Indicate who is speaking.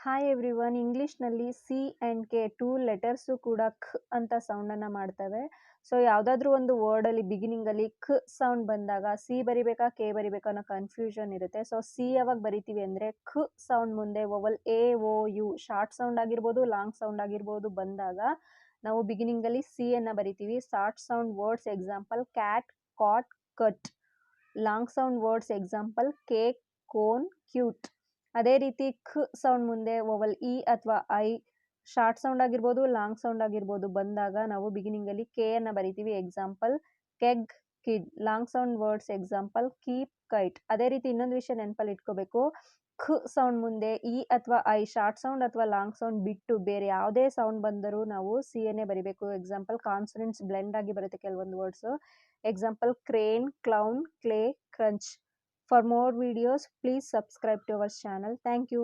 Speaker 1: Hi everyone. ಇಂಗ್ಲೀಷ್ನಲ್ಲಿ C and K two letters ಕೂಡ ಖ್ ಅಂತ ಸೌಂಡನ್ನು ಮಾಡ್ತವೆ. ಸೊ ಯಾವುದಾದ್ರೂ ಒಂದು ವರ್ಡಲ್ಲಿ ಬಿಗಿನಿಂಗಲ್ಲಿ ಖ್ ಸೌಂಡ್ ಬಂದಾಗ ಸಿ ಬರಿಬೇಕಾ ಕೆ ಬರಿಬೇಕಾ ಅನ್ನೋ ಕನ್ಫ್ಯೂಷನ್ ಇರುತ್ತೆ. ಸೊ ಸಿ ಯಾವಾಗ ಬರಿತೀವಿ ಅಂದರೆ ಖ್ ಸೌಂಡ್ ಮುಂದೆ vowel A O U short sound ಆಗಿರ್ಬೋದು, ಲಾಂಗ್ ಸೌಂಡ್ ಆಗಿರ್ಬೋದು ಬಂದಾಗ ನಾವು ಬಿಗಿನಿಂಗಲ್ಲಿ ಸಿ ಅನ್ನು ಬರಿತೀವಿ. Short sound words example cat, cot, cut. Long sound words example cake, cone, cute. ಅದೇ ರೀತಿ ಖ್ ಸೌಂಡ್ ಮುಂದೆ ವೊವಲ್ ಇ ಅಥವಾ ಐ ಶಾರ್ಟ್ ಸೌಂಡ್ ಆಗಿರ್ಬೋದು, ಲಾಂಗ್ ಸೌಂಡ್ ಆಗಿರ್ಬೋದು ಬಂದಾಗ ನಾವು ಬಿಗಿನಿಂಗಲ್ಲಿ ಕೆ ಅನ್ನು ಬರಿತೀವಿ. Example keg, kid. Long sound words example keep, kite. ಅದೇ ರೀತಿ ಇನ್ನೊಂದು ವಿಷಯ ನೆನಪಲ್ಲಿ ಇಟ್ಕೋಬೇಕು, ಖ್ ಸೌಂಡ್ ಮುಂದೆ ಇ ಅಥವಾ ಐ ಶಾರ್ಟ್ ಸೌಂಡ್ ಅಥವಾ ಲಾಂಗ್ ಸೌಂಡ್ ಬಿಟ್ಟು ಬೇರೆ ಯಾವುದೇ ಸೌಂಡ್ ಬಂದರೂ ನಾವು ಸಿ ಅನ್ನೇ ಬರಿಬೇಕು. ಎಕ್ಸಾಂಪಲ್ ಕಾನ್ಸನೆಂಟ್ಸ್ ಬ್ಲೆಂಡ್ ಆಗಿ ಬರುತ್ತೆ ಕೆಲವೊಂದು words. Example crane, clown, clay, crunch. For more videos, please subscribe to our channel. Thank you.